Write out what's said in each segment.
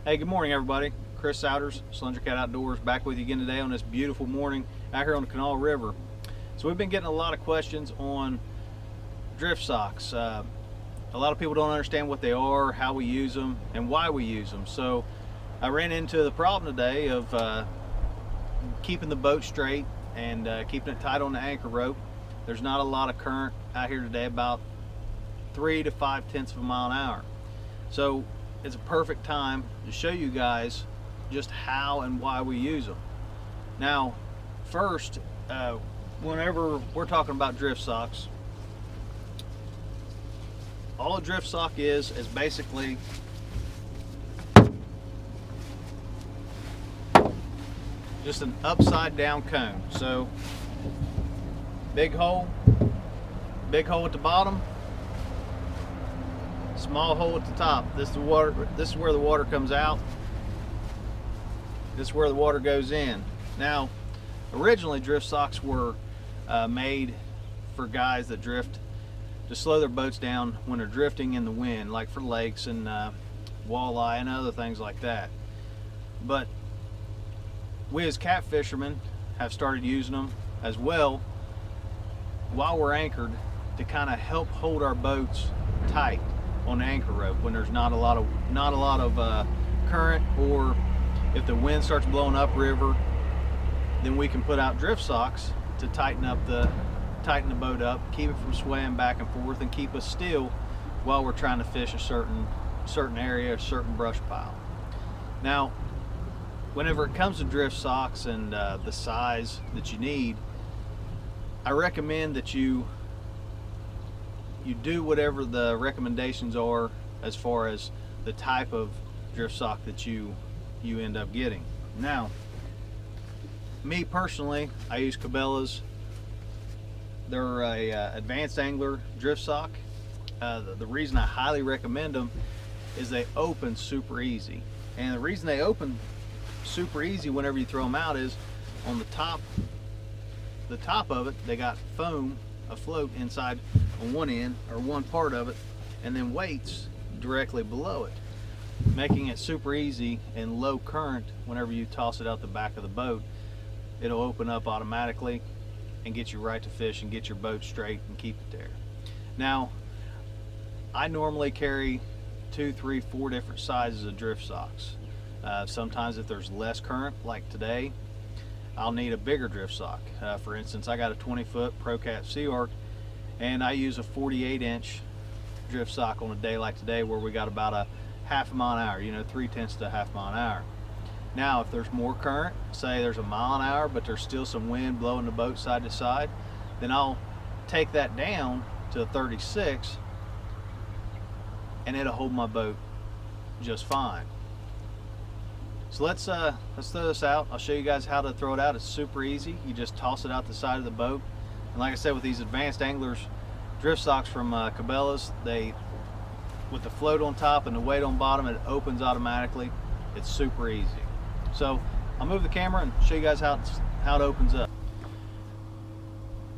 Hey, good morning everybody. Chris Souders, Slunger Outdoors, back with you again today on this beautiful morning out here on the Canal River. So we've been getting a lot of questions on drift socks. A lot of people don't understand what they are, how we use them, and why we use them. So I ran into the problem today of keeping the boat straight and keeping it tight on the anchor rope. There's not a lot of current out here today, about 3 to 5/10 of a mile an hour. So it's a perfect time to show you guys just how and why we use them. Now, first, whenever we're talking about drift socks, all a drift sock is basically just an upside down cone. So big hole at the bottom, small hole at the top. This is the water. This is where the water comes out. This is where the water goes in. Now, originally drift socks were made for guys that drift to slow their boats down when they're drifting in the wind, like for lakes and walleye and other things like that. But we as cat fishermen have started using them as well while we're anchored to kind of help hold our boats tight on the anchor rope when there's not a lot of current, or if the wind starts blowing upriver, then we can put out drift socks to tighten the boat up, keep it from swaying back and forth, and keep us still while we're trying to fish a certain area, a certain brush pile. Now, whenever it comes to drift socks and the size that you need, I recommend that you do whatever the recommendations are as far as the type of drift sock that you end up getting. Now, me personally, I use Cabela's. They're a advanced angler drift sock. The reason I highly recommend them is they open super easy, and the reason they open super easy whenever you throw them out is on the top of it, they got foam afloat inside on one end, or one part of it, and then weights directly below it, making it super easy and low current. Whenever you toss it out the back of the boat, it'll open up automatically and get you right to fish and get your boat straight and keep it there. Now, I normally carry 2, 3, 4 different sizes of drift socks. Sometimes if there's less current, like today, I'll need a bigger drift sock. For instance, I got a 20-foot ProCat Sea Arc, and I use a 48-inch drift sock on a day like today where we got about a half a mile an hour, 3/10 to a half mile an hour. Now, if there's more current, say there's a mile an hour, but there's still some wind blowing the boat side to side, then I'll take that down to a 36, and it'll hold my boat just fine. So let's throw this out. I'll show you guys how to throw it out. It's super easy. You just toss it out the side of the boat. And like I said, with these advanced anglers drift socks from Cabela's, with the float on top and the weight on bottom, it opens automatically. It's super easy. So I'll move the camera and show you guys how it opens up.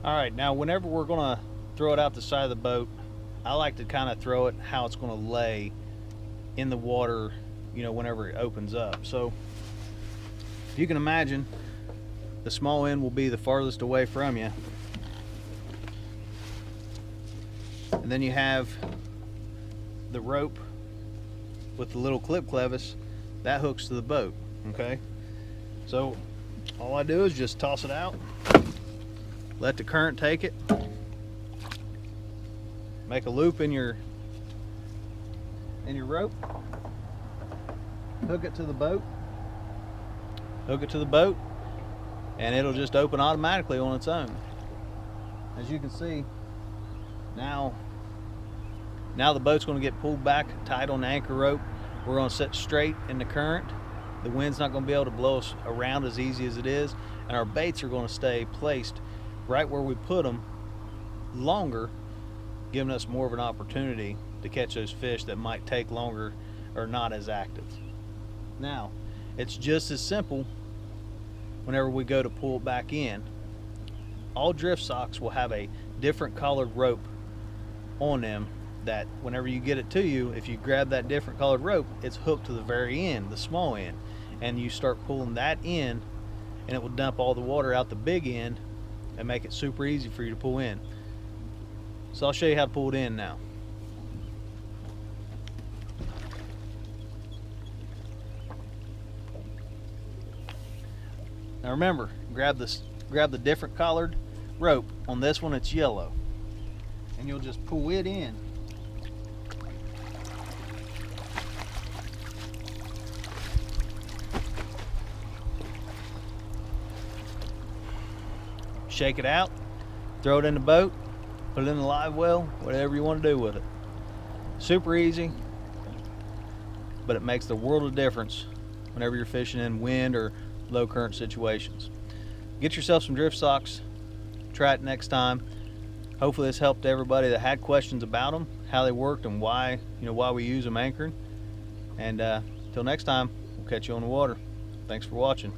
All right, now whenever we're gonna throw it out the side of the boat, I like to kind of throw it how it's gonna lay in the water, whenever it opens up. So if you can imagine, the small end will be the farthest away from you, and then you have the rope with the little clip clevis that hooks to the boat. Okay, so all I do is just toss it out, let the current take it, make a loop in your rope, hook it to the boat, and it'll just open automatically on its own. As you can see, now the boat's going to get pulled back tight on the anchor rope. We're going to sit straight in the current. The wind's not going to be able to blow us around as easy as it is, and our baits are going to stay placed right where we put them longer, giving us more of an opportunity to catch those fish that might take longer or not as active. Now, it's just as simple whenever we go to pull it back in. All drift socks will have a different colored rope on them that whenever you get it to you, if you grab that different colored rope, it's hooked to the very end, the small end, and you start pulling that in, and it will dump all the water out the big end and make it super easy for you to pull in. So I'll show you how to pull it in now. Now remember, grab the different colored rope. On this one it's yellow, and you'll just pull it in. Shake it out, throw it in the boat, put it in the live well, whatever you want to do with it. Super easy, but it makes the world of difference whenever you're fishing in wind or low current situations. Get yourself some drift socks, try it next time. Hopefully this helped everybody that had questions about them, how they worked, and why we use them anchoring. And till next time, we'll catch you on the water. Thanks for watching.